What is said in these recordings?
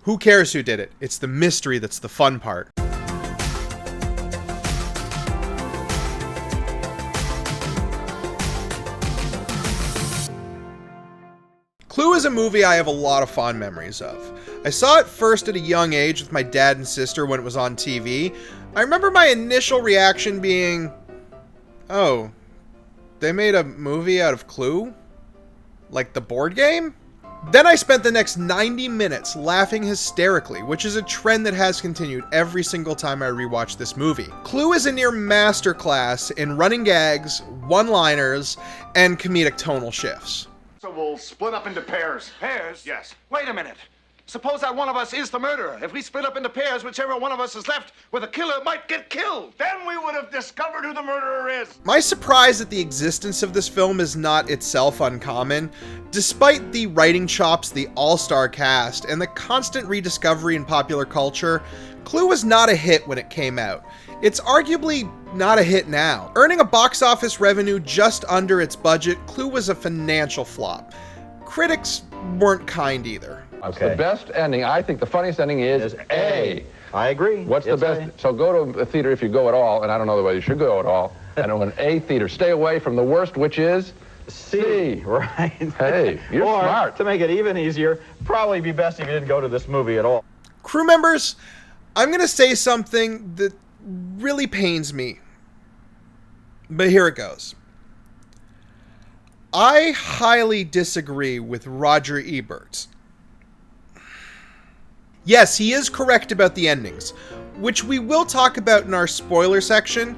Who cares who did it? It's the mystery that's the fun part. Clue is a movie I have a lot of fond memories of. I saw it first at a young age with my dad and sister when it was on TV. I remember my initial reaction being, oh, they made a movie out of Clue? Like the board game? Then I spent the next 90 minutes laughing hysterically, which is a trend that has continued every single time I rewatch this movie. Clue is a near masterclass in running gags, one-liners, and comedic tonal shifts. So we'll split up into pairs. Pairs? Yes. Wait a minute. Suppose that one of us is the murderer. If we split up into pairs, whichever one of us is left with the killer might get killed. Then we would have discovered who the murderer is. My surprise at the existence of this film is not itself uncommon. Despite the writing chops, the all-star cast, and the constant rediscovery in popular culture, Clue was not a hit when it came out. It's arguably not a hit now. Earning a box office revenue just under its budget, Clue was a financial flop. Critics weren't kind either. Okay. The best ending, I think the funniest ending is A. I agree. What's the best? So go to a theater if you go at all, and I don't know whether you should go at all, and an A theater. Stay away from the worst, which is C. Right. Hey, you're or, smart. To make it even easier, probably be best if you didn't go to this movie at all. Crew members, I'm going to say something that really pains me, but here it goes. I highly disagree with Roger Ebert. Yes, he is correct about the endings, which we will talk about in our spoiler section,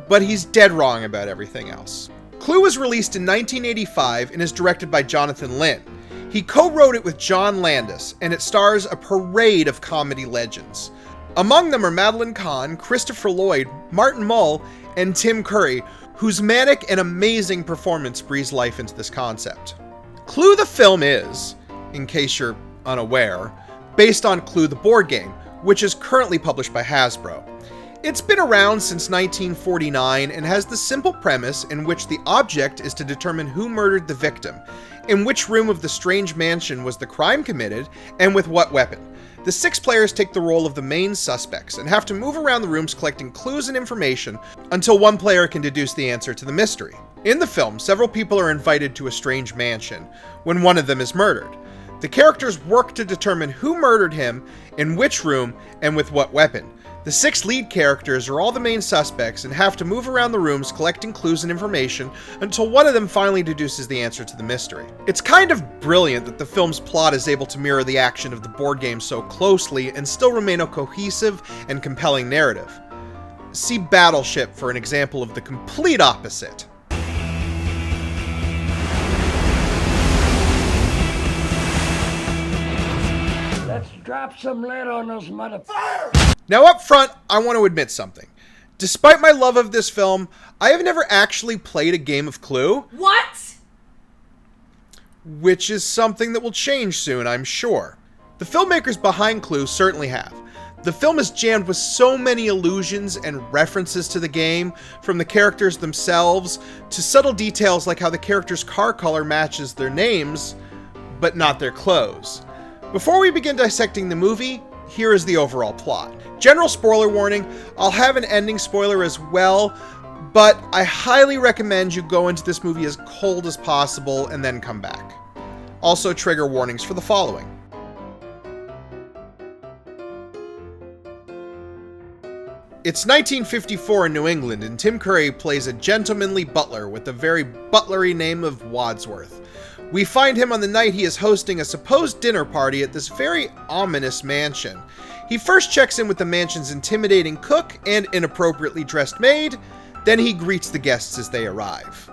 but he's dead wrong about everything else. Clue was released in 1985 and is directed by Jonathan Lynn. He co-wrote it with John Landis, and it stars a parade of comedy legends. Among them are Madeline Khan, Christopher Lloyd, Martin Mull, and Tim Curry, whose manic and amazing performance breathes life into this concept. Clue the film is, in case you're unaware, based on Clue the board game, which is currently published by Hasbro. It's been around since 1949 and has the simple premise in which the object is to determine who murdered the victim, in which room of the strange mansion was the crime committed, and with what weapon. The 6 players take the role of the main suspects and have to move around the rooms collecting clues and information until one player can deduce the answer to the mystery. In the film, several people are invited to a strange mansion when one of them is murdered. The characters work to determine who murdered him, in which room, and with what weapon. The 6 lead characters are all the main suspects and have to move around the rooms collecting clues and information until one of them finally deduces the answer to the mystery. It's kind of brilliant that the film's plot is able to mirror the action of the board game so closely and still remain a cohesive and compelling narrative. See Battleship for an example of the complete opposite. Let's drop some lead on those motherfuckers. Now up front, I want to admit something. Despite my love of this film, I have never actually played a game of Clue. What? Which is something that will change soon, I'm sure. The filmmakers behind Clue certainly have. The film is jammed with so many allusions and references to the game, from the characters themselves to subtle details like how the character's car color matches their names, but not their clothes. Before we begin dissecting the movie, here is the overall plot. General spoiler warning, I'll have an ending spoiler as well, but I highly recommend you go into this movie as cold as possible and then come back. Also, trigger warnings for the following. It's 1954 in New England, and Tim Curry plays a gentlemanly butler with the very butlery name of Wadsworth. We find him on the night he is hosting a supposed dinner party at this very ominous mansion. He first checks in with the mansion's intimidating cook and inappropriately dressed maid, then he greets the guests as they arrive.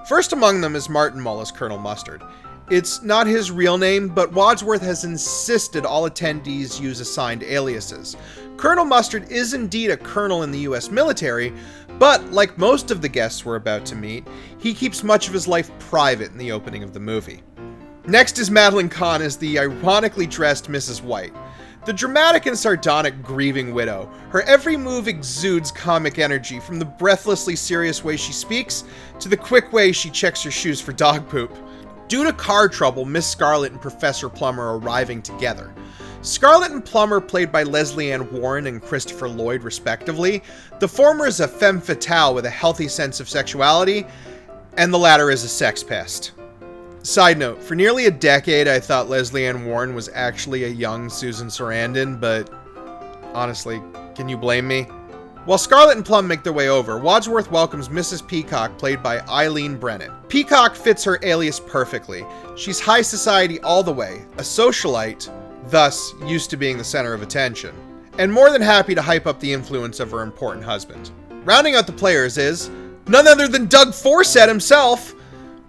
First among them is Martin Mull as Colonel Mustard. It's not his real name, but Wadsworth has insisted all attendees use assigned aliases. Colonel Mustard is indeed a colonel in the US military, but like most of the guests we're about to meet, he keeps much of his life private in the opening of the movie. Next is Madeline Khan as the ironically dressed Mrs. White. The dramatic and sardonic grieving widow. Her every move exudes comic energy, from the breathlessly serious way she speaks to the quick way she checks her shoes for dog poop. Due to car trouble, Miss Scarlet and Professor Plum are arriving together. Scarlett and Plum are played by Leslie Ann Warren and Christopher Lloyd, respectively. The former is a femme fatale with a healthy sense of sexuality, and the latter is a sex pest. Side note, for nearly a decade I thought Leslie Ann Warren was actually a young Susan Sarandon, but honestly, can you blame me? While Scarlett and Plum make their way over, Wadsworth welcomes Mrs. Peacock, played by Eileen Brennan. Peacock fits her alias perfectly. She's high society all the way, a socialite, thus used to being the center of attention, and more than happy to hype up the influence of her important husband. Rounding out the players is none other than Doug Forsett himself.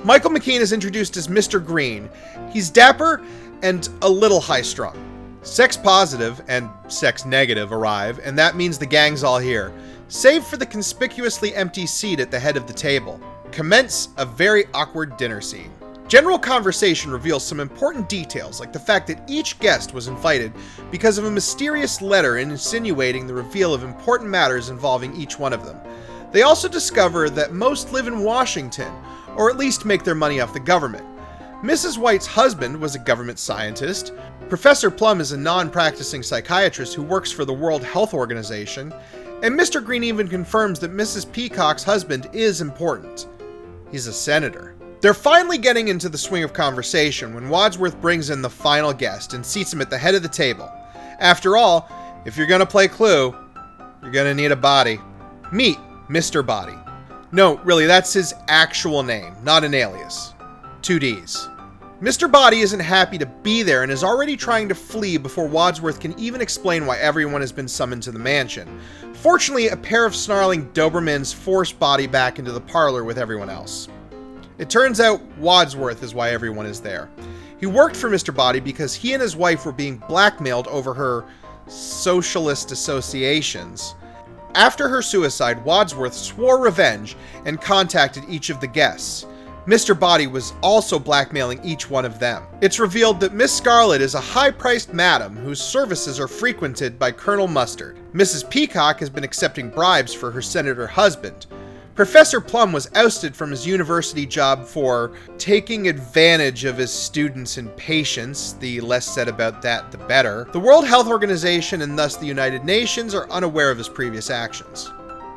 Michael McKean is introduced as Mr. Green. He's dapper and a little high-strung. Sex positive and sex negative arrive, and that means the gang's all here, save for the conspicuously empty seat at the head of the table. Commence a very awkward dinner scene. General conversation reveals some important details, like the fact that each guest was invited because of a mysterious letter insinuating the reveal of important matters involving each one of them. They also discover that most live in Washington, or at least make their money off the government. Mrs. White's husband was a government scientist. Professor Plum is a non-practicing psychiatrist who works for the World Health Organization. And Mr. Green even confirms that Mrs. Peacock's husband is important. He's a senator. They're finally getting into the swing of conversation when Wadsworth brings in the final guest and seats him at the head of the table. After all, if you're gonna play Clue, you're gonna need a body. Meet Mr. Body. No, really, that's his actual name, not an alias. 2 Ds. Mr. Body isn't happy to be there and is already trying to flee before Wadsworth can even explain why everyone has been summoned to the mansion. Fortunately, a pair of snarling Dobermans force Body back into the parlor with everyone else. It turns out Wadsworth is why everyone is there. He worked for Mr. Body because he and his wife were being blackmailed over her socialist associations. After her suicide, Wadsworth swore revenge and contacted each of the guests. Mr. Body was also blackmailing each one of them. It's revealed that Miss Scarlett is a high-priced madam whose services are frequented by Colonel Mustard. Mrs. Peacock has been accepting bribes for her senator husband. Professor Plum was ousted from his university job for taking advantage of his students and patients. The less said about that, the better. The World Health Organization and thus the United Nations are unaware of his previous actions.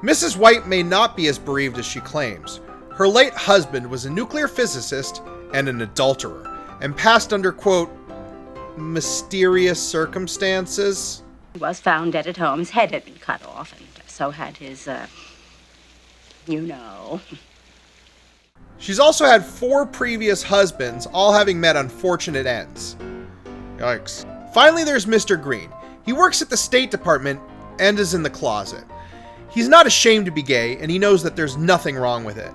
Mrs. White may not be as bereaved as she claims. Her late husband was a nuclear physicist and an adulterer, and passed under, quote, mysterious circumstances. He was found dead at home. His head had been cut off, and so had his, you know. She's also had 4 previous husbands, all having met unfortunate ends. Yikes. Finally, there's Mr. Green. He works at the State Department and is in the closet. He's not ashamed to be gay, and he knows that there's nothing wrong with it.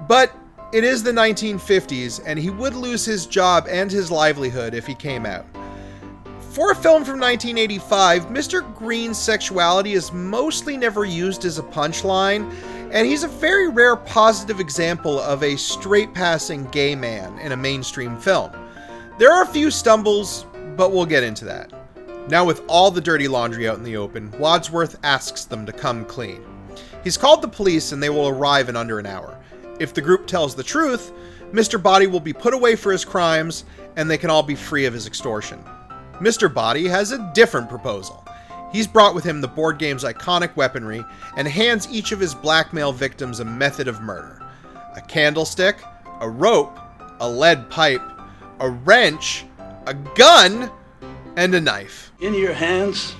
But it is the 1950s, and he would lose his job and his livelihood if he came out. For a film from 1985, Mr. Green's sexuality is mostly never used as a punchline, and he's a very rare positive example of a straight-passing gay man in a mainstream film. There are a few stumbles, but we'll get into that. Now, with all the dirty laundry out in the open, Wadsworth asks them to come clean. He's called the police and they will arrive in under an hour. If the group tells the truth, Mr. Body will be put away for his crimes and they can all be free of his extortion. Mr. Body has a different proposal. He's brought with him the board game's iconic weaponry and hands each of his blackmail victims a method of murder. A candlestick, a rope, a lead pipe, a wrench, a gun, and a knife. In your hands,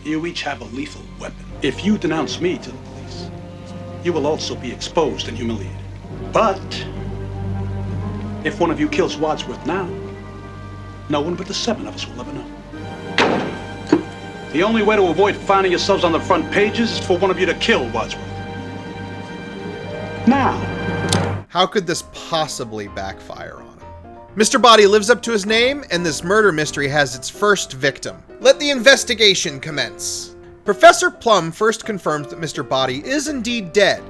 you each have a lethal weapon. If you denounce me to the police, you will also be exposed and humiliated. But if one of you kills Wadsworth now, no one but the 7 of us will ever know. The only way to avoid finding yourselves on the front pages is for one of you to kill Wadsworth. Now. How could this possibly backfire on him? Mr. Body lives up to his name, and this murder mystery has its first victim. Let the investigation commence. Professor Plum first confirms that Mr. Body is indeed dead.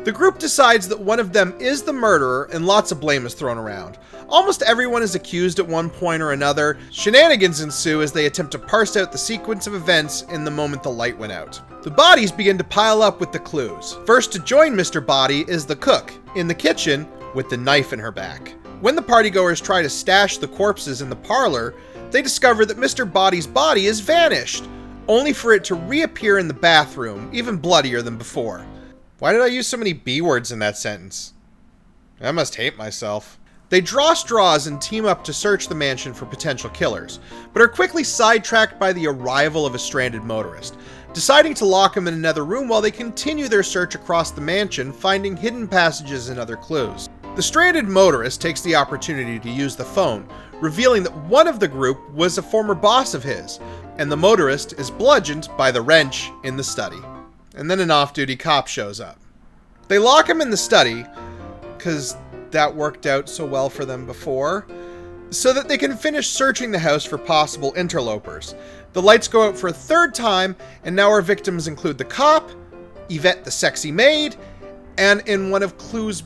The group decides that one of them is the murderer, and lots of blame is thrown around. Almost everyone is accused at one point or another. Shenanigans ensue as they attempt to parse out the sequence of events in the moment the light went out. The bodies begin to pile up with the clues. First to join Mr. Body is the cook, in the kitchen, with the knife in her back. When the partygoers try to stash the corpses in the parlor, they discover that Mr. Body's body has vanished, only for it to reappear in the bathroom, even bloodier than before. Why did I use so many B words in that sentence? I must hate myself. They draw straws and team up to search the mansion for potential killers, but are quickly sidetracked by the arrival of a stranded motorist, deciding to lock him in another room while they continue their search across the mansion, finding hidden passages and other clues. The stranded motorist takes the opportunity to use the phone, revealing that one of the group was a former boss of his, and the motorist is bludgeoned by the wrench in the study. And then an off-duty cop shows up. They lock him in the study, because that worked out so well for them before, so that they can finish searching the house for possible interlopers. The lights go out for a third time, and now our victims include the cop, Yvette the sexy maid, and in one of Clue's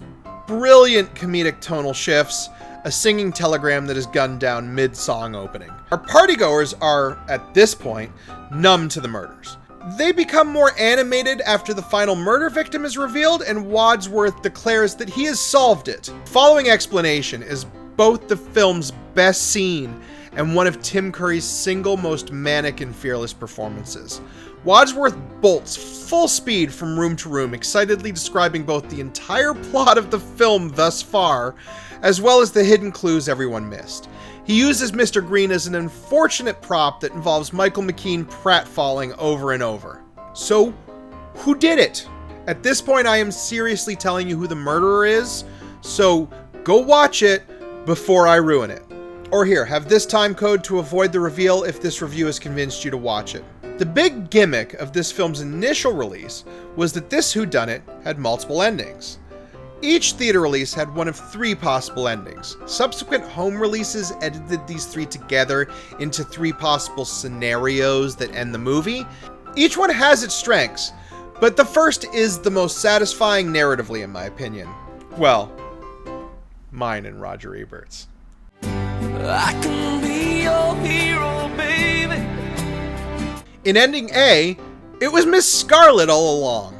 brilliant comedic tonal shifts, a singing telegram that is gunned down mid-song opening. Our partygoers are, at this point, numb to the murders. They become more animated after the final murder victim is revealed, and Wadsworth declares that he has solved it. Following explanation is both the film's best scene and one of Tim Curry's single most manic and fearless performances. Wadsworth bolts full speed from room to room, excitedly describing both the entire plot of the film thus far, as well as the hidden clues everyone missed. He uses Mr. Green as an unfortunate prop that involves Michael McKean pratfalling over and over. So, who did it? At this point, I am seriously telling you who the murderer is, so go watch it before I ruin it. Or here, have this time code to avoid the reveal if this review has convinced you to watch it. The big gimmick of this film's initial release was that this whodunit had multiple endings. Each theater release had one of 3 possible endings. Subsequent home releases edited these 3 together into 3 possible scenarios that end the movie. Each one has its strengths, but the first is the most satisfying narratively in my opinion. Well, mine and Roger Ebert's. I can be your hero, baby. In ending A, it was Miss Scarlet all along.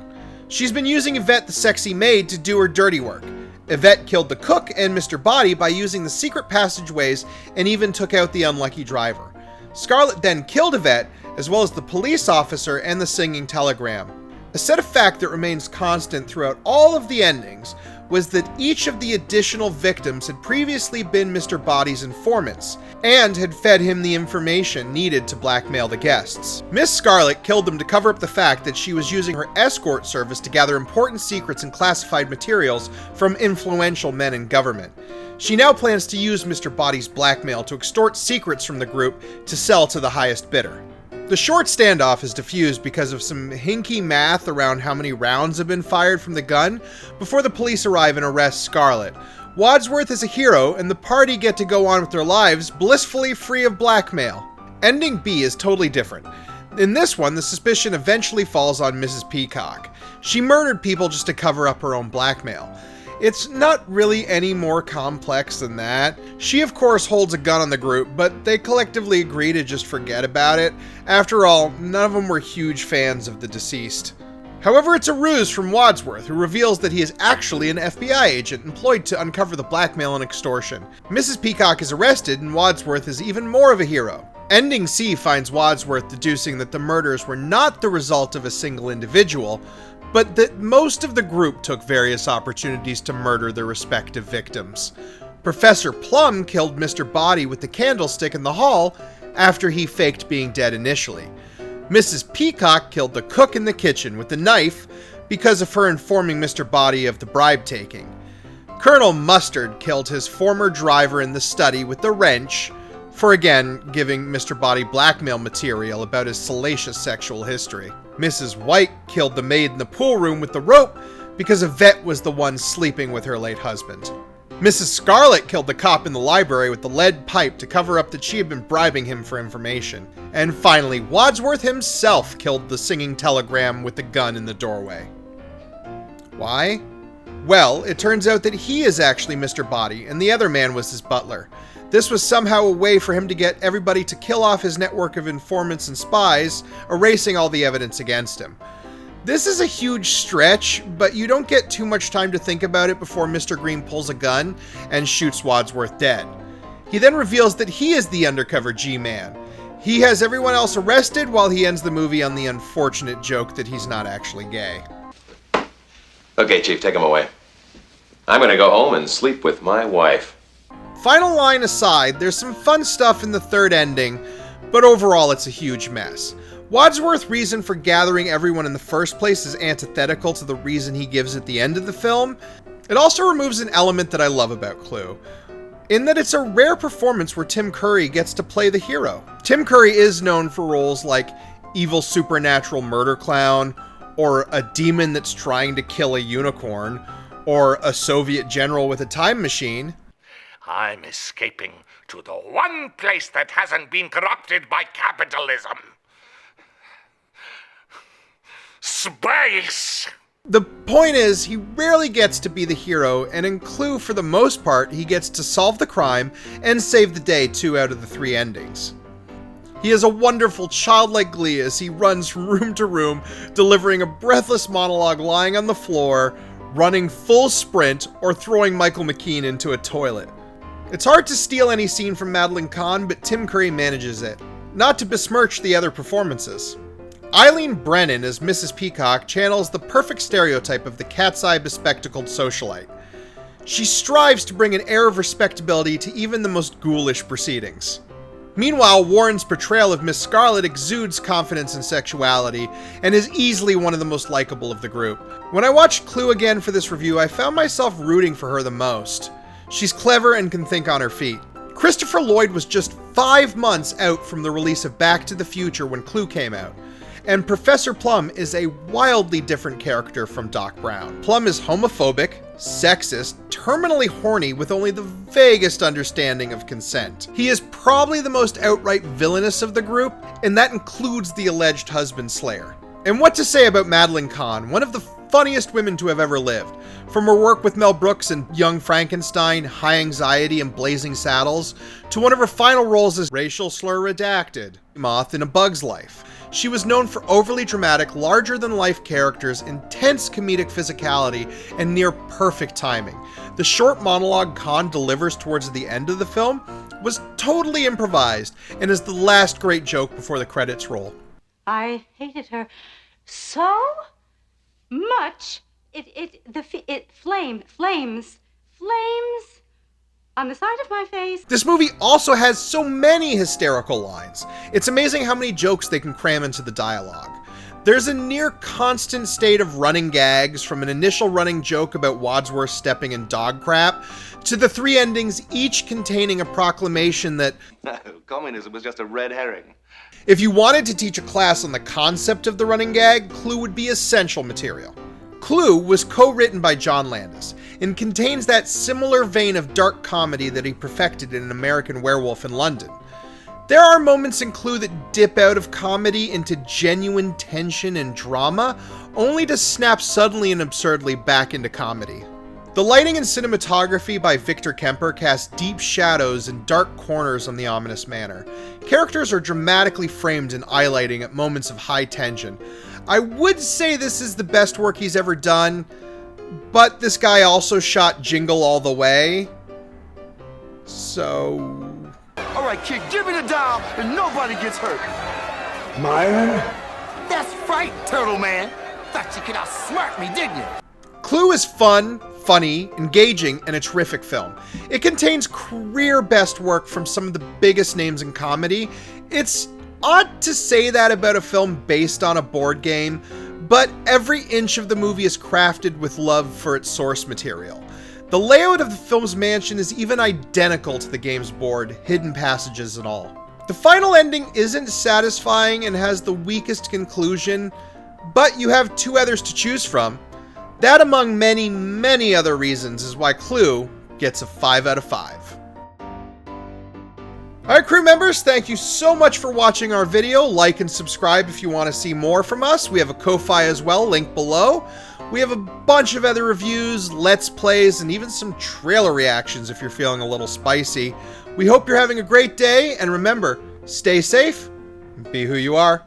She's been using Yvette the sexy maid to do her dirty work. Yvette killed the cook and Mr. Body by using the secret passageways and even took out the unlucky driver. Scarlet then killed Yvette, as well as the police officer and the singing telegram. A set of fact that remains constant throughout all of the endings was that each of the additional victims had previously been Mr. Body's informants, and had fed him the information needed to blackmail the guests. Miss Scarlet killed them to cover up the fact that she was using her escort service to gather important secrets and classified materials from influential men in government. She now plans to use Mr. Body's blackmail to extort secrets from the group to sell to the highest bidder. The short standoff is diffused because of some hinky math around how many rounds have been fired from the gun before the police arrive and arrest Scarlet. Wadsworth is a hero, and the party get to go on with their lives blissfully free of blackmail. Ending B is totally different. In this one, the suspicion eventually falls on Mrs. Peacock. She murdered people just to cover up her own blackmail. It's not really any more complex than that. She of course holds a gun on the group, but they collectively agree to just forget about it. After all, none of them were huge fans of the deceased. However, it's a ruse from Wadsworth, who reveals that he is actually an FBI agent employed to uncover the blackmail and extortion. Mrs. Peacock is arrested, and Wadsworth is even more of a hero. Ending C finds Wadsworth deducing that the murders were not the result of a single individual, but that most of the group took various opportunities to murder their respective victims. Professor Plum killed Mr. Body with the candlestick in the hall after he faked being dead initially. Mrs. Peacock killed the cook in the kitchen with the knife because of her informing Mr. Body of the bribe taking. Colonel Mustard killed his former driver in the study with the wrench for again giving Mr. Body blackmail material about his salacious sexual history. Mrs. White killed the maid in the pool room with the rope because Yvette was the one sleeping with her late husband. Mrs. Scarlet killed the cop in the library with the lead pipe to cover up that she had been bribing him for information. And finally, Wadsworth himself killed the singing telegram with the gun in the doorway. Why? Well, it turns out that he is actually Mr. Body, and the other man was his butler. This was somehow a way for him to get everybody to kill off his network of informants and spies, erasing all the evidence against him. This is a huge stretch, but you don't get too much time to think about it before Mr. Green pulls a gun and shoots Wadsworth dead. He then reveals that he is the undercover G-Man. He has everyone else arrested while he ends the movie on the unfortunate joke that he's not actually gay. Okay, Chief, take him away. I'm gonna go home and sleep with my wife. Final line aside, there's some fun stuff in the third ending, but overall it's a huge mess. Wadsworth's reason for gathering everyone in the first place is antithetical to the reason he gives at the end of the film. It also removes an element that I love about Clue, in that it's a rare performance where Tim Curry gets to play the hero. Tim Curry is known for roles like evil supernatural murder clown, or a demon that's trying to kill a unicorn, or a Soviet general with a time machine. I'm escaping to the one place that hasn't been corrupted by capitalism. Space! The point is, he rarely gets to be the hero, and in Clue, for the most part, he gets to solve the crime and save the day 2 out of the 3 endings. He has a wonderful childlike glee as he runs from room to room, delivering a breathless monologue lying on the floor, running full sprint, or throwing Michael McKean into a toilet. It's hard to steal any scene from Madeline Khan, but Tim Curry manages it. Not to besmirch the other performances. Eileen Brennan as Mrs. Peacock channels the perfect stereotype of the cat's eye bespectacled socialite. She strives to bring an air of respectability to even the most ghoulish proceedings. Meanwhile, Warren's portrayal of Miss Scarlet exudes confidence and sexuality, and is easily one of the most likable of the group. When I watched Clue again for this review, I found myself rooting for her the most. She's clever and can think on her feet. Christopher Lloyd was just 5 months out from the release of Back to the Future when Clue came out, and Professor Plum is a wildly different character from Doc Brown. Plum is homophobic, sexist, terminally horny with only the vaguest understanding of consent. He is probably the most outright villainous of the group, and that includes the alleged husband slayer. And what to say about Madeline Khan, one of the funniest women to have ever lived. From her work with Mel Brooks in Young Frankenstein, High Anxiety, and Blazing Saddles, to one of her final roles as Racial Slur Redacted, Moth in A Bug's Life. She was known for overly dramatic, larger-than-life characters, intense comedic physicality, and near-perfect timing. The short monologue Khan delivers towards the end of the film was totally improvised, and is the last great joke before the credits roll. I hated her so much. Flames on the side of my face. This movie also has so many hysterical lines. It's amazing how many jokes they can cram into the dialogue. There's a near constant state of running gags, from an initial running joke about Wadsworth stepping in dog crap, to the 3 endings each containing a proclamation that Communism was just a red herring. if you wanted to teach a class on the concept of the running gag, Clue would be essential material. Clue was co-written by John Landis, and contains that similar vein of dark comedy that he perfected in An American Werewolf in London. There are moments in Clue that dip out of comedy into genuine tension and drama, only to snap suddenly and absurdly back into comedy. The lighting and cinematography by Victor Kemper cast deep shadows and dark corners on the ominous manor. Characters are dramatically framed in eye lighting at moments of high tension. I would say this is the best work he's ever done, but this guy also shot Jingle All the Way, so... All right, kid, give me the dial and nobody gets hurt. Myron? That's right, Turtle Man. Thought you could outsmart me, didn't you? Clue is fun, funny, engaging, and a terrific film. It contains career best work from some of the biggest names in comedy. It's odd to say that about a film based on a board game, but every inch of the movie is crafted with love for its source material. The layout of the film's mansion is even identical to the game's board, hidden passages and all. The final ending isn't satisfying and has the weakest conclusion, but you have 2 others to choose from. That, among many, many other reasons, is why Clue gets a 5 out of 5. Alright, crew members, thank you so much for watching our video. Like and subscribe if you want to see more from us. We have a Ko-Fi as well, link below. We have a bunch of other reviews, let's plays, and even some trailer reactions if you're feeling a little spicy. We hope you're having a great day, and remember, stay safe, be who you are.